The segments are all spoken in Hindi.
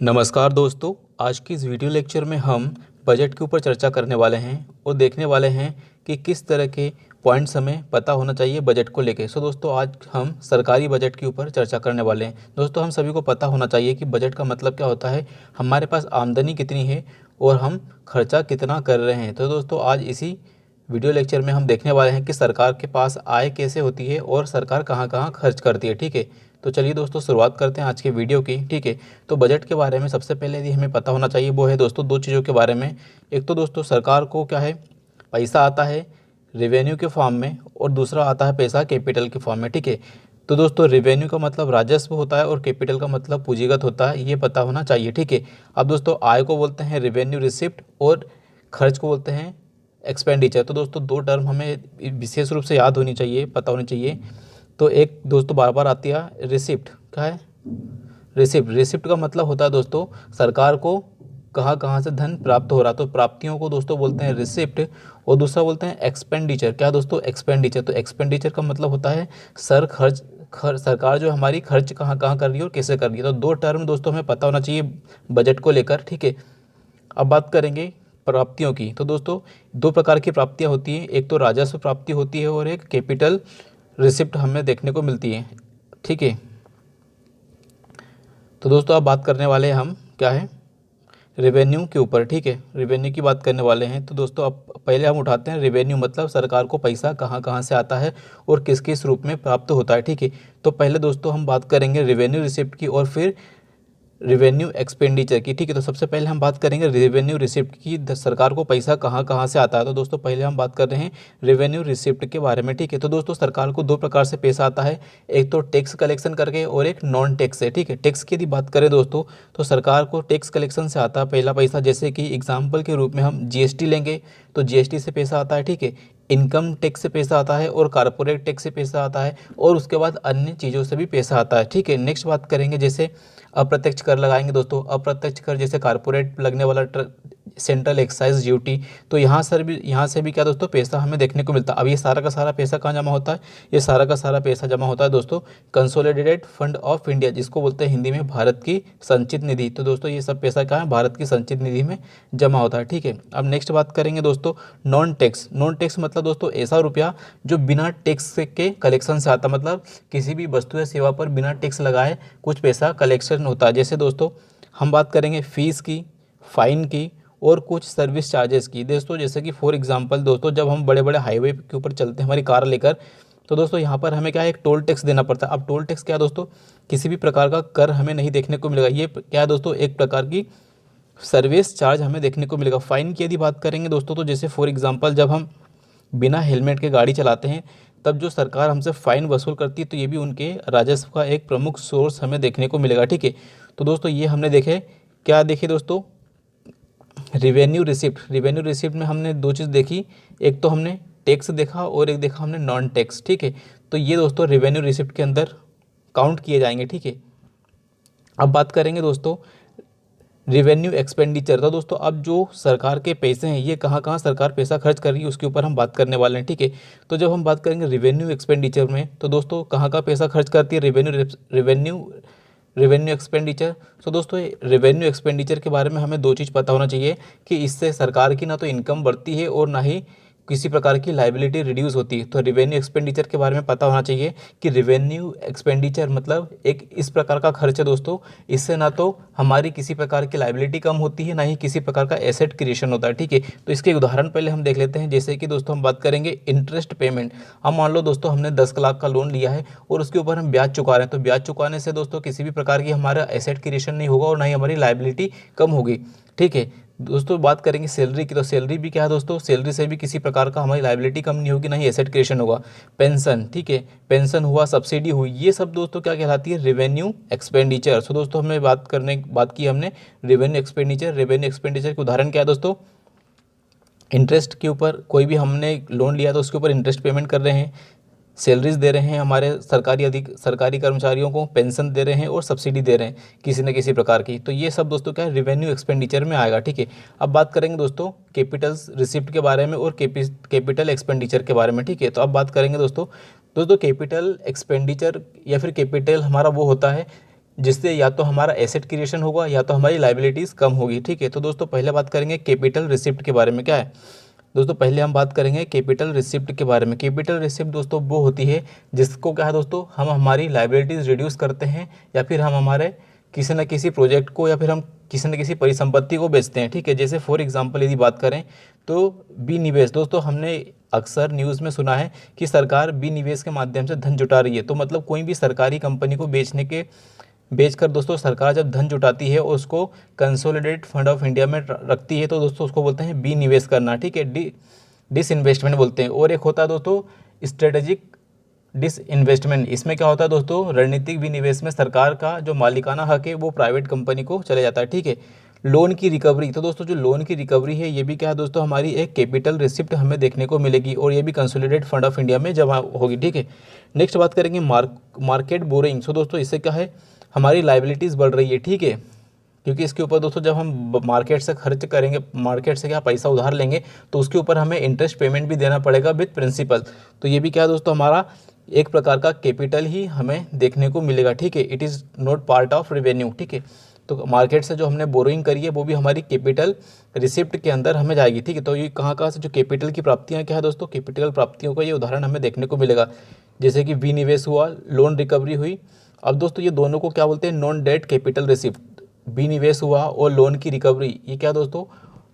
नमस्कार दोस्तों। आज की इस वीडियो लेक्चर में हम बजट के ऊपर चर्चा करने वाले हैं और देखने वाले हैं कि किस तरह के पॉइंट्स हमें पता होना चाहिए बजट को लेके। दोस्तों आज हम सरकारी बजट के ऊपर चर्चा करने वाले हैं। दोस्तों हम सभी को पता होना चाहिए कि बजट का मतलब क्या होता है, हमारे पास आमदनी कितनी है और हम खर्चा कितना कर रहे हैं। तो दोस्तों आज इसी वीडियो लेक्चर में हम देखने वाले हैं कि सरकार के पास आय कैसे होती है और सरकार कहाँ कहाँ खर्च करती है। ठीक है, तो चलिए दोस्तों शुरुआत करते हैं आज के वीडियो की। ठीक है, तो बजट के बारे में सबसे पहले यदि हमें पता होना चाहिए वो है दोस्तों दो चीज़ों के बारे में। एक तो दोस्तों सरकार को क्या है, पैसा आता है रेवेन्यू के फॉर्म में और दूसरा आता है पैसा कैपिटल के फॉर्म में। ठीक है, तो दोस्तों रेवेन्यू का मतलब राजस्व होता है और कैपिटल का मतलब पूंजीगत होता है, ये पता होना चाहिए। ठीक है, अब दोस्तों आय को बोलते हैं रेवेन्यू रिसिप्ट और खर्च को बोलते हैं एक्सपेंडिचर। तो दोस्तों दो टर्म हमें विशेष रूप से याद होनी चाहिए, पता होनी चाहिए। तो एक दोस्तों बार बार आती है रिसिप्ट। क्या है रिसिप्ट? रिसिप्ट का मतलब होता है दोस्तों सरकार को कहाँ कहाँ से धन प्राप्त हो रहा है, तो प्राप्तियों को दोस्तों बोलते हैं रिसिप्ट। और दूसरा बोलते हैं एक्सपेंडिचर। क्या दोस्तों? एक्सपेंडिचर। तो एक्सपेंडिचर का मतलब होता है सरकार जो हमारी खर्च कहाँ कहाँ कर रही है और कैसे कर रही है। तो दो टर्म दोस्तों हमें पता होना चाहिए बजट को लेकर। ठीक है, अब बात करेंगे प्राप्तियों की। तो दोस्तों दो प्रकार की प्राप्तियां होती हैं, एक तो राजस्व प्राप्ति होती है और एक कैपिटल रिसिप्ट हमें देखने को मिलती है। ठीक है, तो दोस्तों अब बात करने वाले हैं हम क्या है, रेवेन्यू के ऊपर। ठीक है, रेवेन्यू की बात करने वाले हैं। तो दोस्तों अब पहले हम उठाते हैं रेवेन्यू, मतलब सरकार को पैसा कहाँ कहाँ से आता है और किस किस रूप में प्राप्त होता है। ठीक है, तो पहले दोस्तों हम बात करेंगे रेवेन्यू रिसिप्ट की और फिर रेवेन्यू एक्सपेंडिचर की। ठीक है, तो सबसे पहले हम बात करेंगे रेवेन्यू रिसिप्ट की, सरकार को पैसा कहाँ कहाँ से आता है। तो दोस्तों पहले हम बात कर रहे हैं रेवेन्यू रिसिप्ट के बारे में। ठीक है, तो दोस्तों सरकार को दो प्रकार से पैसा आता है, एक तो टैक्स कलेक्शन करके और एक नॉन टैक्स है। ठीक है, टैक्स की यदि बात करें दोस्तों तो सरकार को टैक्स कलेक्शन से आता है पहला पैसा, जैसे कि एग्जाम्पल के रूप में हम जीएसटी लेंगे तो जीएसटी से पैसा आता है। ठीक है, इनकम टैक्स से पैसा आता है और कारपोरेट टैक्स से पैसा आता है और उसके बाद अन्य चीज़ों से भी पैसा आता है। ठीक है, नेक्स्ट बात करेंगे जैसे अप्रत्यक्ष कर लगाएंगे दोस्तों। अप्रत्यक्ष कर जैसे कारपोरेट लगने वाला सेंट्रल एक्साइज ड्यूटी, तो यहाँ से भी क्या दोस्तों पैसा हमें देखने को मिलता है। अब ये सारा का सारा पैसा कहाँ जमा होता है? ये सारा का सारा पैसा जमा होता है दोस्तों कंसोलिडेटेड फंड ऑफ इंडिया, जिसको बोलते हैं हिंदी में भारत की संचित निधि। तो दोस्तों ये सब पैसा कहाँ है? भारत की संचित निधि में जमा होता है। ठीक है, अब नेक्स्ट बात करेंगे दोस्तों नॉन टैक्स। नॉन टैक्स मतलब दोस्तों ऐसा रुपया जो बिना टैक्स के कलेक्शन से आता, मतलब किसी भी वस्तु या सेवा पर बिना टैक्स लगाए कुछ पैसा कलेक्शन होता है। जैसे दोस्तों हम बात करेंगे फीस की, फाइन की और कुछ सर्विस चार्जेस की। दोस्तों जैसे कि फॉर एग्जांपल दोस्तों जब हम बड़े बड़े हाईवे के ऊपर चलते हैं हमारी कार लेकर, तो दोस्तों यहाँ पर हमें क्या है, एक टोल टैक्स देना पड़ता है। अब टोल टैक्स क्या है दोस्तों? किसी भी प्रकार का कर हमें नहीं देखने को मिलेगा, ये क्या है दोस्तों? एक प्रकार की सर्विस चार्ज हमें देखने को मिलेगा। फाइन की यदि बात करेंगे दोस्तों तो जैसे फॉर एग्जांपल जब हम बिना हेलमेट के गाड़ी चलाते हैं तब जो सरकार हमसे फ़ाइन वसूल करती है, तो ये भी उनके राजस्व का एक प्रमुख सोर्स हमें देखने को मिलेगा। ठीक है, तो दोस्तों ये हमने देखे, क्या देखे दोस्तों? Revenue receipt. रिवेन्यू रिसिप्ट में हमने दो चीज़ देखी, एक तो हमने टैक्स देखा और एक देखा हमने नॉन टैक्स। ठीक है, तो ये दोस्तों रिवेन्यू रिसिप्ट के अंदर काउंट किए जाएंगे। ठीक है, अब बात करेंगे दोस्तों रिवेन्यू एक्सपेंडिचर। तो दोस्तों अब जो सरकार के पैसे हैं ये कहाँ कहाँ सरकार पैसा खर्च कर रही है उसके ऊपर हम बात करने वाले हैं। ठीक है, तो जब हम बात करेंगे रिवेन्यू एक्सपेंडिचर में तो दोस्तों कहाँ का पैसा खर्च करती है रेवेन्यू एक्सपेंडिचर। तो दोस्तों रेवेन्यू एक्सपेंडिचर के बारे में हमें दो चीज़ पता होना चाहिए कि इससे सरकार की ना तो इनकम बढ़ती है और ना ही किसी प्रकार की लाइबिलिटी रिड्यूस होती है। तो रेवेन्यू एक्सपेंडिचर के बारे में पता होना चाहिए कि रेवेन्यू एक्सपेंडिचर मतलब एक इस प्रकार का खर्च है दोस्तों, इससे ना तो हमारी किसी प्रकार की लाइबिलिटी कम होती है ना ही किसी प्रकार का एसेट क्रिएशन होता है। ठीक है, तो इसके उदाहरण पहले हम देख लेते हैं। जैसे कि दोस्तों हम बात करेंगे इंटरेस्ट पेमेंट। हम मान लो दोस्तों हमने 10 लाख का लोन लिया है और उसके ऊपर हम ब्याज चुका रहे हैं, तो ब्याज चुकाने से दोस्तों किसी भी प्रकार की हमारा एसेट क्रिएशन नहीं होगा और ना ही हमारी लाइबिलिटी कम होगी। ठीक है, दोस्तों बात करेंगे सैलरी की, तो सैलरी भी क्या है दोस्तों? सैलरी से भी किसी प्रकार का हमारी लाइबिलिटी कम नहीं होगी ना ही एसेट क्रिएशन होगा। पेंशन, ठीक है, पेंशन हुआ, सब्सिडी हुई, ये सब दोस्तों क्या कहलाती है? Revenue expenditure. सो दोस्तों हमने बात की हमने रेवेन्यू एक्सपेंडिचर। रेवेन्यू एक्सपेंडिचर के उदाहरण क्या है दोस्तों? इंटरेस्ट के ऊपर, कोई भी हमने लोन लिया तो उसके ऊपर इंटरेस्ट पेमेंट कर रहे हैं, सैलरीज दे रहे हैं हमारे सरकारी कर्मचारियों को, पेंशन दे रहे हैं और सब्सिडी दे रहे हैं किसी न किसी प्रकार की। तो ये सब दोस्तों क्या है? रेवेन्यू एक्सपेंडिचर में आएगा। ठीक है, अब बात करेंगे दोस्तों कैपिटल रिसिप्ट के बारे में और कैपिटल एक्सपेंडिचर के बारे में। ठीक है, तो अब बात करेंगे दोस्तों कैपिटल एक्सपेंडिचर या फिर कैपिटल हमारा वो होता है जिससे या तो हमारा एसेट क्रिएशन होगा या तो हमारी लाइबिलिटीज़ कम होगी। ठीक है, तो दोस्तों पहले बात करेंगे कैपिटल रिसिप्ट के बारे में। क्या है दोस्तों, पहले हम बात करेंगे कैपिटल रिसिप्ट के बारे में। कैपिटल रिसिप्ट दोस्तों वो होती है जिसको क्या है दोस्तों, हम हमारी लाइबिलिटीज़ रिड्यूस करते हैं या फिर हम हमारे किसी न किसी प्रोजेक्ट को या फिर हम किसी न किसी परिसंपत्ति को बेचते हैं। ठीक है, जैसे फॉर एग्जांपल यदि बात करें तो विनिवेश। दोस्तों हमने अक्सर न्यूज़ में सुना है कि सरकार विनिवेश के माध्यम से धन जुटा रही है। तो मतलब कोई भी सरकारी कंपनी को बेचकर दोस्तों सरकार जब धन जुटाती है और उसको कंसोलिडेट फंड ऑफ इंडिया में रखती है, तो दोस्तों उसको बोलते हैं विनिवेश करना। ठीक है, डिसइन्वेस्टमेंट बोलते हैं। और एक होता है दोस्तों स्ट्रेटेजिक डिसइन्वेस्टमेंट। इसमें क्या होता है दोस्तों, रणनीतिक विनिवेश में सरकार का जो मालिकाना हक है वो प्राइवेट कंपनी को चले जाता है। ठीक है, लोन की रिकवरी। तो दोस्तों जो लोन की रिकवरी है ये भी क्या है दोस्तों, हमारी एक कैपिटल रिसिप्ट हमें देखने को मिलेगी और ये भी कंसोलिडेट फंड ऑफ इंडिया में जमा होगी। ठीक है, नेक्स्ट बात करेंगे मार्केट बोरोइंग। सो दोस्तों इससे क्या है, हमारी लाइबिलिटीज़ बढ़ रही है। ठीक है, क्योंकि इसके ऊपर दोस्तों जब हम मार्केट से खर्च करेंगे, मार्केट से क्या पैसा उधार लेंगे, तो उसके ऊपर हमें इंटरेस्ट पेमेंट भी देना पड़ेगा विद प्रिंसिपल। तो ये भी क्या है दोस्तों, हमारा एक प्रकार का कैपिटल ही हमें देखने को मिलेगा। ठीक है, it is not part of revenue. ठीक है, तो मार्केट से जो हमने बोरोइंग करी है वो भी हमारी कैपिटल रिसिप्ट के अंदर हमें जाएगी। ठीक है, तो ये कहाँ से जो कैपिटल की प्राप्तियाँ क्या है दोस्तों, कैपिटल प्राप्तियों का ये उदाहरण हमें देखने को मिलेगा, जैसे कि विनिवेश हुआ, लोन रिकवरी हुई। अब दोस्तों ये दोनों को क्या बोलते हैं, नॉन डेट कैपिटल रिसिप्ट। विनिवेश हुआ और लोन की रिकवरी, ये क्या दोस्तों,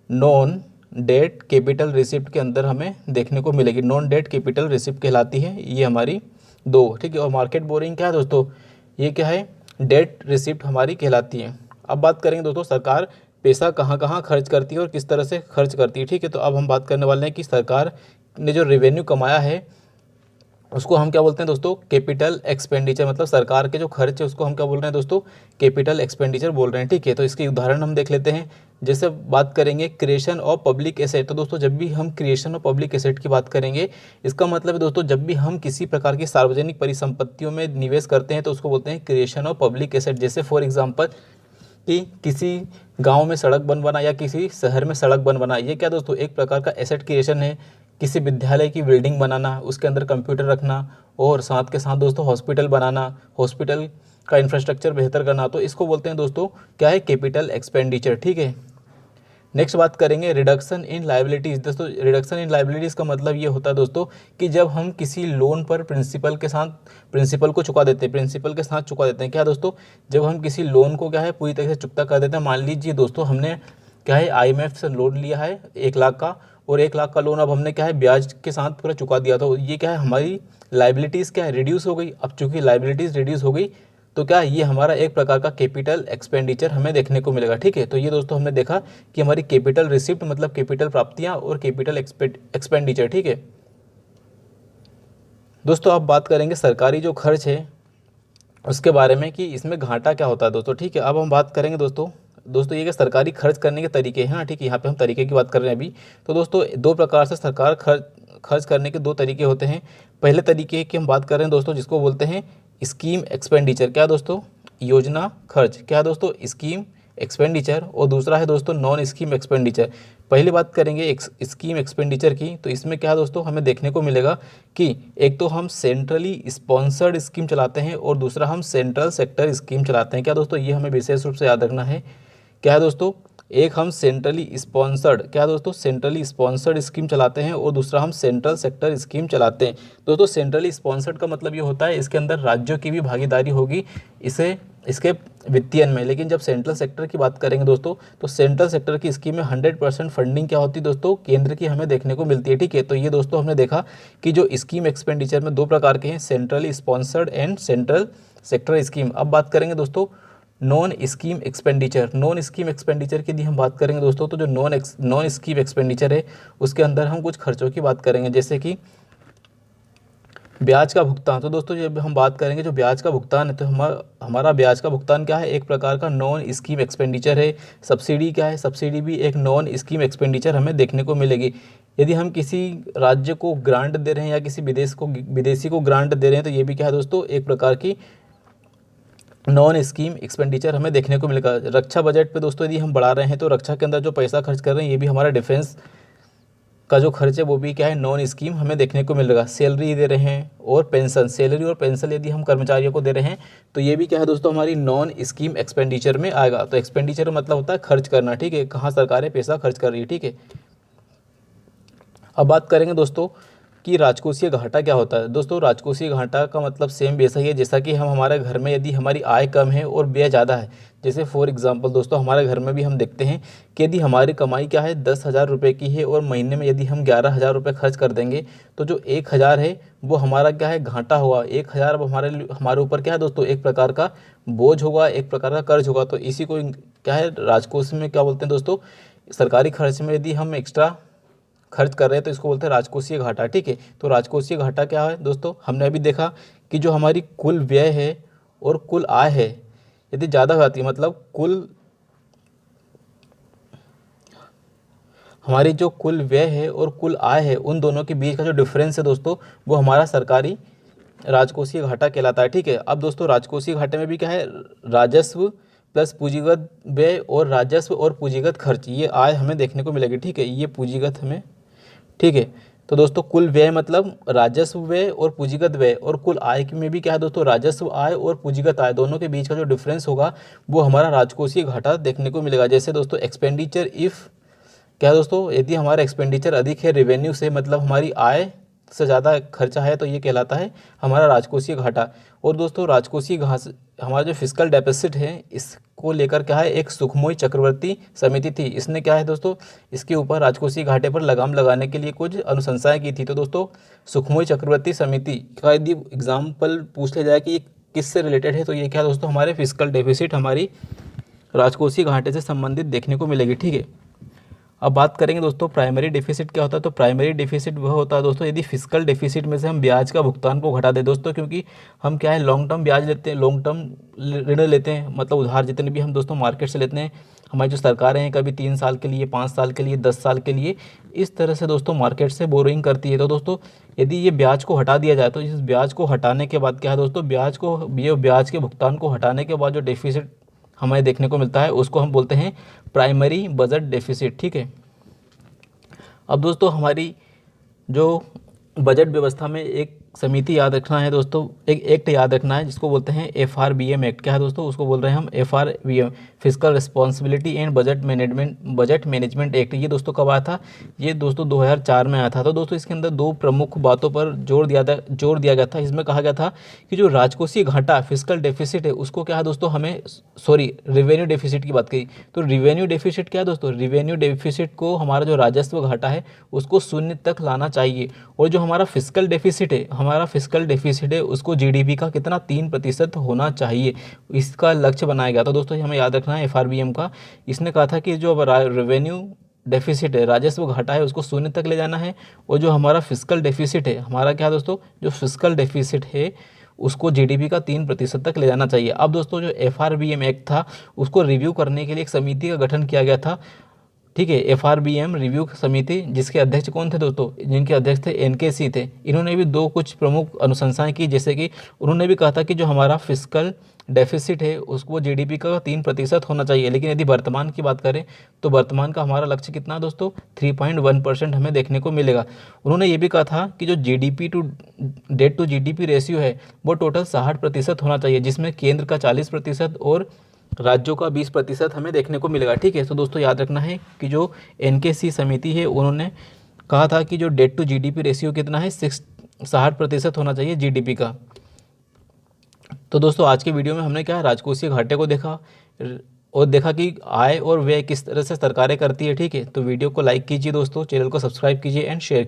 नॉन डेट कैपिटल रिसिप्ट के अंदर हमें देखने को मिलेगी। नॉन डेट कैपिटल रिसिप्ट कहलाती है ये हमारी दो। ठीक है, और मार्केट बोरिंग क्या है दोस्तों, ये क्या है, डेट रिसिप्ट हमारी कहलाती है। अब बात करेंगे दोस्तों सरकार पैसा कहाँ कहाँ खर्च करती है और किस तरह से खर्च करती है। ठीक है, तो अब हम बात करने वाले हैं कि सरकार ने जो रेवेन्यू कमाया है उसको हम क्या बोलते हैं दोस्तों, कैपिटल एक्सपेंडिचर। मतलब सरकार के जो खर्च है उसको हम क्या बोल रहे हैं दोस्तों, कैपिटल एक्सपेंडिचर बोल रहे हैं। ठीक है, तो इसके उदाहरण हम देख लेते हैं। जैसे बात करेंगे क्रिएशन ऑफ पब्लिक एसेट। तो दोस्तों जब भी हम क्रिएशन ऑफ पब्लिक एसेट की बात करेंगे, इसका मतलब है दोस्तों जब भी हम किसी प्रकार की सार्वजनिक परिसंपत्तियों में निवेश करते हैं तो उसको बोलते हैं क्रिएशन ऑफ पब्लिक एसेट। जैसे फॉर एग्जाम्पल कि किसी गांव में सड़क बनवाना या किसी शहर में सड़क बनवाना, ये क्या दोस्तों एक प्रकार का एसेट क्रिएशन है। किसी विद्यालय की बिल्डिंग बनाना, उसके अंदर कंप्यूटर रखना और साथ के साथ दोस्तों हॉस्पिटल बनाना, हॉस्पिटल का इंफ्रास्ट्रक्चर बेहतर करना, तो इसको बोलते हैं दोस्तों क्या है, कैपिटल एक्सपेंडिचर। ठीक है, नेक्स्ट बात करेंगे रिडक्शन इन लाइबिलिटीज़। दोस्तों रिडक्शन इन लाइबिलिटीज़ का मतलब ये होता है दोस्तों कि जब हम किसी लोन पर प्रिंसिपल को चुका देते हैं, प्रिंसिपल के साथ चुका देते हैं। क्या दोस्तों, जब हम किसी लोन को क्या है पूरी तरह से चुकता कर देते हैं। मान लीजिए दोस्तों हमने क्या है IMF से लोन लिया है 1 लाख का, और 1 लाख का लोन अब हमने क्या है ब्याज के साथ पूरा चुका दिया, तो ये क्या है हमारी लाइबिलिटीज़ क्या है रिड्यूस हो गई। अब चूंकि लाइबिलिटीज़ रिड्यूस हो गई तो क्या ये हमारा एक प्रकार का कैपिटल एक्सपेंडिचर हमें देखने को मिलेगा। ठीक है, तो ये दोस्तों हमने देखा कि हमारी कैपिटल रिसिप्ट मतलब कैपिटल प्राप्तियां और कैपिटल एक्सपेंडिचर। ठीक है दोस्तों, अब बात करेंगे सरकारी जो खर्च है उसके बारे में कि इसमें घाटा क्या होता है दोस्तों। ठीक है, अब हम बात करेंगे दोस्तों ये कि सरकारी खर्च करने के तरीके हैं। ठीक है, यहाँ पे हम तरीके की बात कर रहे हैं अभी। तो दोस्तों दो प्रकार से सरकार खर्च करने के दो तरीके होते हैं। पहले तरीके की हम बात कर रहे हैं दोस्तों जिसको बोलते हैं स्कीम एक्सपेंडिचर। क्या दोस्तों, योजना खर्च। क्या दोस्तों, स्कीम एक्सपेंडिचर। और दूसरा है दोस्तों नॉन स्कीम एक्सपेंडिचर। पहली बात करेंगे स्कीम एक्सपेंडिचर की, तो इसमें क्या दोस्तों हमें देखने को मिलेगा कि एक तो हम सेंट्रली स्पॉन्सर्ड स्कीम चलाते हैं और दूसरा हम सेंट्रल सेक्टर स्कीम चलाते हैं। क्या दोस्तों, ये हमें विशेष रूप से याद रखना है। क्या है दोस्तों, एक हम सेंट्रली स्पॉन्सर्ड स्कीम चलाते हैं और दूसरा हम सेंट्रल सेक्टर स्कीम चलाते हैं। दोस्तों सेंट्रली स्पॉन्सर्ड का मतलब ये होता है इसके अंदर राज्यों की भी भागीदारी होगी इसके वित्तीयन में। लेकिन जब सेंट्रल सेक्टर की बात करेंगे दोस्तों, तो सेंट्रल सेक्टर की स्कीम में 100% फंडिंग क्या होती है दोस्तों, केंद्र की हमें देखने को मिलती है। ठीक है, तो ये दोस्तों हमने देखा कि जो स्कीम एक्सपेंडिचर में दो प्रकार के हैं, centrally sponsored and central sector scheme. अब बात करेंगे दोस्तों नॉन स्कीम एक्सपेंडिचर की यदि हम बात करेंगे दोस्तों, तो जो नॉन स्कीम एक्सपेंडिचर है उसके अंदर हम कुछ खर्चों की बात करेंगे, जैसे कि ब्याज का भुगतान। तो दोस्तों जब हम बात करेंगे जो ब्याज का भुगतान है, तो हमारा ब्याज का भुगतान क्या है, एक प्रकार का नॉन स्कीम एक्सपेंडिचर है। सब्सिडी क्या है, सब्सिडी भी एक नॉन स्कीम एक्सपेंडिचर हमें देखने को मिलेगी। यदि हम किसी राज्य को ग्रांट दे रहे हैं या किसी विदेशी को ग्रांट दे रहे हैं, तो ये भी क्या है दोस्तों एक प्रकार की नॉन स्कीम एक्सपेंडिचर हमें देखने को मिलेगा। रक्षा बजट पे दोस्तों यदि हम बढ़ा रहे हैं तो रक्षा के अंदर जो पैसा खर्च कर रहे हैं ये भी हमारा डिफेंस का जो खर्च है वो भी क्या है, नॉन स्कीम हमें देखने को मिलेगा। सैलरी दे रहे हैं और पेंशन, सैलरी और पेंशन यदि हम कर्मचारियों को दे रहे हैं तो ये भी क्या है दोस्तों, हमारी नॉन स्कीम एक्सपेंडिचर में आएगा। तो एक्सपेंडिचर मतलब होता है खर्च करना, ठीक है, कहाँ सरकारें पैसा खर्च कर रही है, ठीक है। अब बात करेंगे दोस्तों कि राजकोषीय घाटा क्या होता है। दोस्तों राजकोषीय घाटा का मतलब सेम वैसा ही है जैसा कि हम हमारे घर में यदि हमारी आय कम है और व्यय ज़्यादा है, जैसे फॉर एग्जांपल दोस्तों हमारे घर में भी हम देखते हैं कि यदि हमारी कमाई क्या है 10,000 रुपये की है और महीने में यदि हम 11,000 रुपये खर्च कर देंगे तो जो 1,000 है वो हमारा क्या है, घाटा हुआ। 1,000 अब हमारे ऊपर क्या है दोस्तों, एक प्रकार का बोझ होगा, एक प्रकार का कर्ज होगा। तो इसी को क्या है, राजकोष में क्या बोलते हैं दोस्तों, सरकारी खर्च में यदि हम एक्स्ट्रा खर्च कर रहे हैं तो इसको बोलते हैं राजकोषीय घाटा, ठीक है। तो राजकोषीय घाटा क्या है दोस्तों, हमने अभी देखा कि जो हमारी कुल व्यय है और कुल आय है यदि ज़्यादा हो जाती है, मतलब कुल हमारी जो कुल व्यय है और कुल आय है उन दोनों के बीच का जो डिफरेंस है दोस्तों वो हमारा सरकारी राजकोषीय घाटा कहलाता है, ठीक है। अब दोस्तों राजकोषीय घाटे में भी क्या है, राजस्व प्लस पूंजीगत व्यय और राजस्व और पूंजीगत खर्च, ये आय हमें देखने को मिलेगी, ठीक है, ये पूंजीगत हमें, ठीक है। तो दोस्तों कुल व्यय मतलब राजस्व व्यय और पूंजीगत व्यय, और कुल आय में भी क्या है दोस्तों, राजस्व आय और पूंजीगत आय दोनों के बीच का जो डिफरेंस होगा वो हमारा राजकोषीय घाटा देखने को मिलेगा। जैसे दोस्तों एक्सपेंडिचर इफ क्या है दोस्तों, यदि हमारा एक्सपेंडिचर अधिक है रेवेन्यू से, मतलब हमारी आय से ज़्यादा खर्चा है, तो ये कहलाता है हमारा राजकोषीय घाटा। और दोस्तों राजकोषीय घास हमारा जो फिस्कल डेफिसिट है इसको लेकर क्या है, एक सुखमोई चक्रवर्ती समिति थी, इसने क्या है दोस्तों, इसके ऊपर राजकोषीय घाटे पर लगाम लगाने के लिए कुछ अनुशंसाएं की थी। तो दोस्तों सुखमोई चक्रवर्ती समिति का यदि एग्जाम्पल पूछ लिया जाए कि ये किससे रिलेटेड है तो ये क्या दोस्तों, हमारे फिस्कल डेफिसिट, हमारी राजकोषीय घाटे से संबंधित देखने को मिलेगी, ठीक है। अब बात करेंगे दोस्तों प्राइमरी डेफिसिट क्या होता है। तो प्राइमरी डेफिसिट वह होता है दोस्तों यदि फिस्कल डेफिसिट में से हम ब्याज का भुगतान को घटा दें दोस्तों, क्योंकि हम क्या है लॉन्ग टर्म ब्याज लेते हैं, लॉन्ग टर्म ऋण लेते हैं, मतलब उधार जितने भी हम दोस्तों मार्केट से लेते हैं, हमारी जो सरकारें हैं कभी 3 साल के लिए, 5 साल के लिए, 10 साल के लिए, इस तरह से दोस्तों मार्केट से बोरोइंग करती है। तो दोस्तों यदि ये ब्याज को हटा दिया जाए तो इस ब्याज को हटाने के बाद क्या है दोस्तों, ब्याज के भुगतान को हटाने के बाद जो डेफिसिट हमें देखने को मिलता है उसको हम बोलते हैं प्राइमरी बजट डेफिसिट, ठीक है। अब दोस्तों हमारी जो बजट व्यवस्था में एक समिति याद रखना है दोस्तों, एक एक्ट याद रखना है जिसको बोलते हैं FRBM एक्ट। क्या है दोस्तों, उसको बोल रहे हैं हम FRBM, physical responsibility and budget management act. ये दोस्तों कब आया था, ये दोस्तों 2004 में आया था। तो दोस्तों इसके अंदर 2 प्रमुख बातों पर जोर दिया गया था। इसमें कहा गया था कि जो राजकोषीय घाटा फिजिकल डेफिसिट है उसको क्या है दोस्तों, हमें रिवेन्यू डेफिसिट की बात करी तो रिवेन्यू डेफिसिट क्या है दोस्तों, रिवेन्यू डेफिसिट को हमारा जो राजस्व घाटा है उसको 0 तक लाना चाहिए। और जो हमारा फिजिकल डेफिसिट है उसको जीडीपी का कितना 3% होना चाहिए, इसका लक्ष्य बनाया गया था। दोस्तों हमें याद रखना है FRBM का, इसने कहा था कि जो रेवेन्यू डेफिसिट है, राजस्व घाटा है, उसको 0 तक ले जाना है। और जो हमारा फिजिकल डेफिसिट है, हमारा क्या दोस्तों, जो फिजिकल डेफिसिट है उसको जीडीपी का 3% तक ले जाना चाहिए। अब दोस्तों जो FRBM एक्ट था उसको रिव्यू करने के लिए एक समिति का गठन किया गया था, ठीक है, FRBM रिव्यू समिति, जिसके अध्यक्ष कौन थे दोस्तों, जिनके अध्यक्ष थे NKC थे। इन्होंने भी कुछ प्रमुख अनुशंसाएं की, जैसे कि उन्होंने भी कहा था कि जो हमारा फिजिकल डेफिसिट है उसको जीडीपी का 3% होना चाहिए। लेकिन यदि वर्तमान की बात करें तो वर्तमान का हमारा लक्ष्य कितना है दोस्तों, 3.1% हमें देखने को मिलेगा। उन्होंने ये भी कहा था कि जो डेट टू जीडीपी रेशियो है वो टोटल 60% होना चाहिए, जिसमें केंद्र का 40% और राज्यों का 20% हमें देखने को मिलेगा, ठीक है। तो दोस्तों याद रखना है कि जो NKC समिति है उन्होंने कहा था कि जो डेट टू जीडीपी रेशियो कितना है, 60% होना चाहिए जीडीपी का। तो दोस्तों आज के वीडियो में हमने क्या राजकोषीय घाटे को देखा और देखा कि आय और व्यय किस तरह से सरकारें करती है, ठीक है। तो वीडियो को लाइक कीजिए दोस्तों, चैनल को सब्सक्राइब कीजिए एंड शेयर